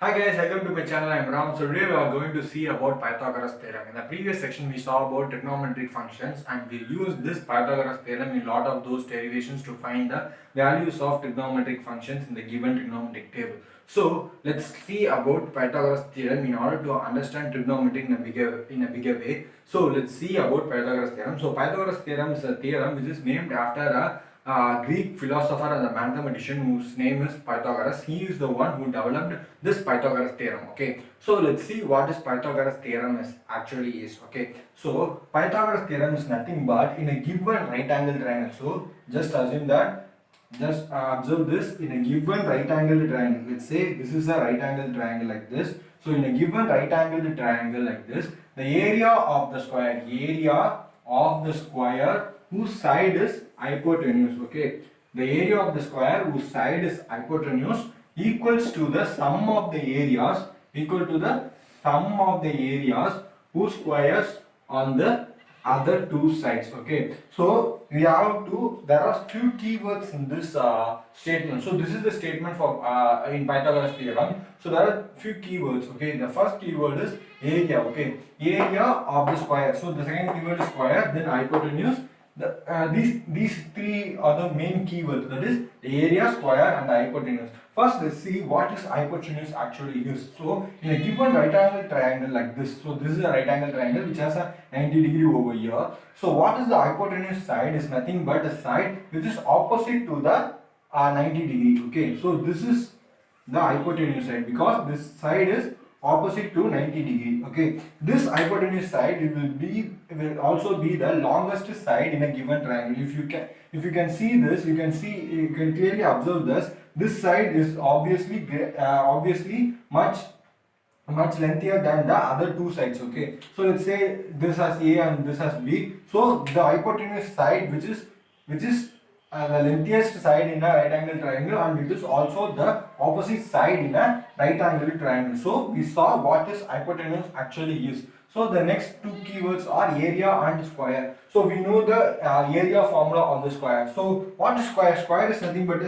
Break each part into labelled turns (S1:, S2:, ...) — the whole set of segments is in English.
S1: Hi guys, welcome to my channel. I am Ram. So today we are going to see about Pythagoras theorem. In the previous section we saw about trigonometric functions and we used this Pythagoras theorem in a lot of those derivations to find the values of trigonometric functions in the given trigonometric table. So let's see about Pythagoras theorem in order to understand trigonometry in a bigger way. So let's see about Pythagoras theorem. So Pythagoras theorem is a theorem which is named after a Greek philosopher and a mathematician whose name is Pythagoras. He is the one who developed this Pythagoras theorem. Okay, so let's see what this Pythagoras theorem is actually is. Okay, so Pythagoras theorem is nothing but in a given right angle triangle. So just assume that. Just observe this in a given right angled triangle. Let's say this is a right angled triangle like this. So in a given right angled triangle like this, the area of the square whose side is hypotenuse. Okay, the area of the square whose side is hypotenuse equals to the sum of the areas whose squares on the other two sides. Okay, so we have to, there are few keywords in this statement. So this is the statement for in Pythagoras theorem. So there are few keywords. Okay, the first keyword is area. Okay, area of the square. So the second keyword is square, then hypotenuse. These three are the main keywords, that is the area, square and the hypotenuse. First let's see what is hypotenuse actually used. So in a given right angle triangle like this, so this is a right angle triangle which has a 90-degree over here. So what is the hypotenuse side is nothing but the side which is opposite to the 90-degree. Okay, so this is the hypotenuse side because this side is opposite to 90-degree. Okay, this hypotenuse side will also be the longest side in a given triangle. If you can see this, you can clearly observe this side is obviously much lengthier than the other two sides. Okay, so let's say this has A and this has B. So the hypotenuse side which is the lengthiest side in a right angle triangle, and it is also the opposite side in a right angle triangle. So we saw what is hypotenuse actually is. So the next two keywords are area and square. So we know the area formula of the square. So what is square? Square is nothing but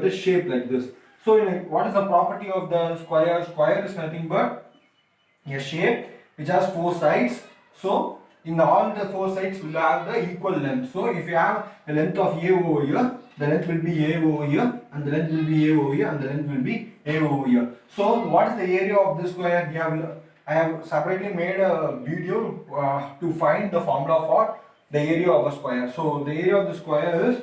S1: a shape like this. So what is the property of the square? Square is nothing but a shape which has four sides. So in all the four sides will have the equal length. So if you have the length of A over here, the length will be A over here, and the length will be A over here, and the length will be A over here. So what is the area of the square? I have separately made a video to find the formula for the area of a square. So the area of the square is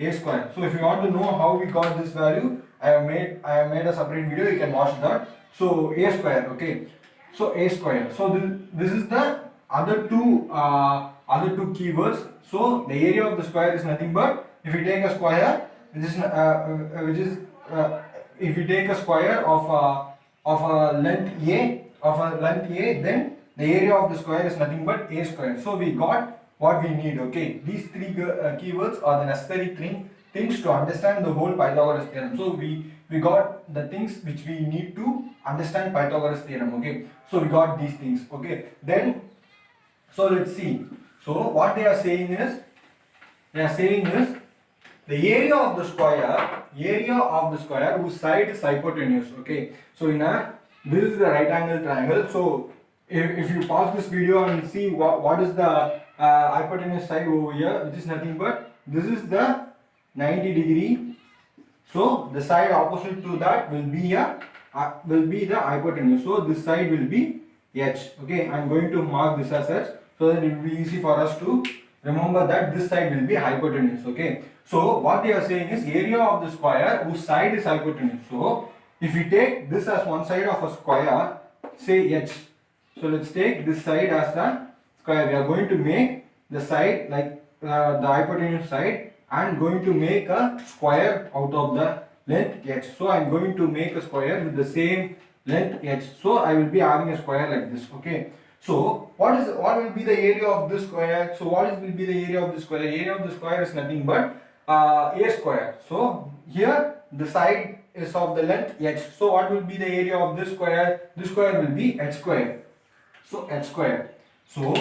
S1: A square. So if you want to know how we got this value, I have made a separate video. You can watch that. So A square. Okay. So A square. So this is the other two keywords. So the area of the square is nothing but, if you take a square if you take a square of a length A, then the area of the square is nothing but A square. So we got what we need. Okay, these three keywords are the necessary things to understand the whole Pythagoras theorem. So we got the things which we need to understand Pythagoras theorem. Okay, so we got these things. Okay, then so let's see. So what they are saying is the area of the square whose side is hypotenuse. Okay, so this is the right angle triangle. So if you pause this video and see what is the hypotenuse side over here, which is nothing but this is the 90-degree. So the side opposite to that will be the hypotenuse. So this side will be H. Okay, I am going to mark this as H so that it will be easy for us to remember that this side will be hypotenuse. Okay, so what they are saying is area of the square whose side is hypotenuse. So if we take this as one side of a square, say H. So let's take this side as the square. We are going to make the side like the hypotenuse side and going to make a square out of the length H. So I am going to make a square with the same length H. So I will be having a square like this. Okay. So what will be the area of this square? So will be the area of the square? Area of the square is nothing but A square. So here the side is of the length H. So what will be the area of this square? This square will be H square. So H square. So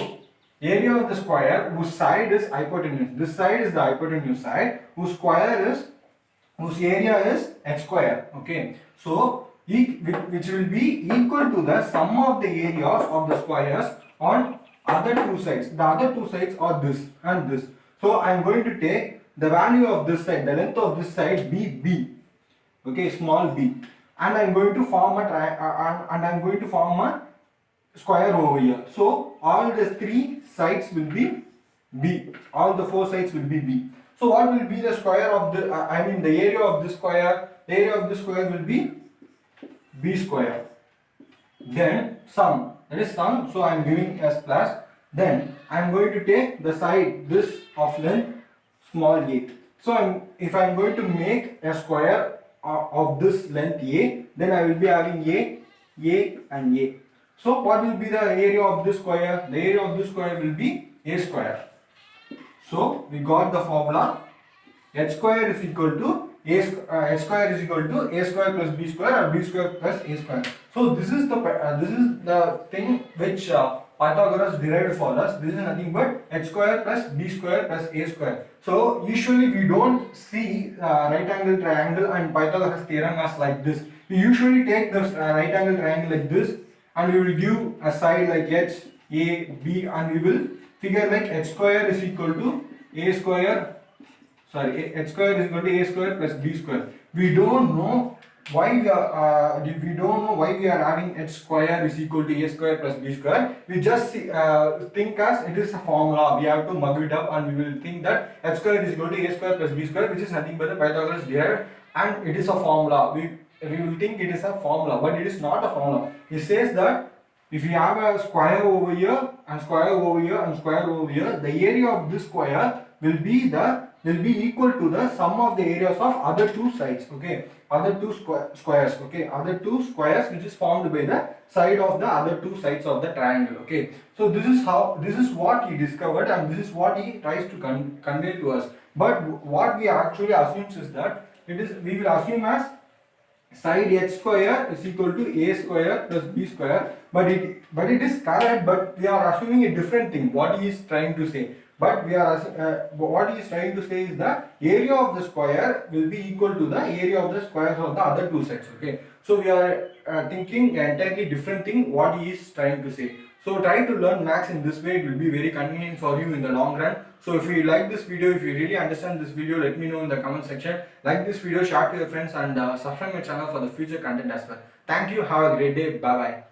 S1: area of the square whose side is hypotenuse. This side is the hypotenuse side whose area is H square. Okay. So which will be equal to the sum of the areas of the squares on other two sides. The other two sides are this and this. So I am going to take the value of this side, the length of this side be b, okay, small b, and I am going to form a square over here. So all the three sides will be b. All the four sides will be b. So what will be the square of the? The area of this square. The area of this square will be b square. Then sum, that is sum. So I am giving as plus. Then I am going to take the side this of length small a. So if I am going to make a square of this length a, then I will be having a, and a. So what will be the area of this square? The area of this square will be a square. So we got the formula h square is equal to h square is equal to a square plus b square or b square plus a square. So this is the thing which Pythagoras derived for us. This is nothing but h square plus b square plus a square. So usually we don't see right angle triangle and Pythagoras theorem as like this. We usually take the right angle triangle like this, and we will give a side like h, a, b, and we will figure like h square is equal to a square. H square is equal to a square plus b square. We don't know why we are having h square is equal to a square plus b square. We just think as it is a formula. We have to mug it up and we will think that h square is equal to a square plus b square, which is nothing but the Pythagoras derived, and it is a formula. We will think it is a formula, but it is not a formula. It says that if you have a square over here and square over here and square over here, the area of this square will be equal to the sum of the areas of other two sides. Okay, other two squares. Okay, other two squares which is formed by the side of the other two sides of the triangle. Okay, so this is what he discovered, and this is what he tries to convey to us. But what we actually assumes is that we will assume as side h square is equal to a square plus b square, but it is correct, but we are assuming a different thing what he is trying to say. But what he is trying to say is that area of the square will be equal to the area of the squares of the other two sides. Okay, so we are thinking an entirely different thing what he is trying to say. So try to learn maths in this way. It will be very convenient for you in the long run. So if you like this video, if you really understand this video, let me know in the comment section. Like this video, share to your friends, and subscribe my channel for the future content as well. Thank you. Have a great day. Bye bye.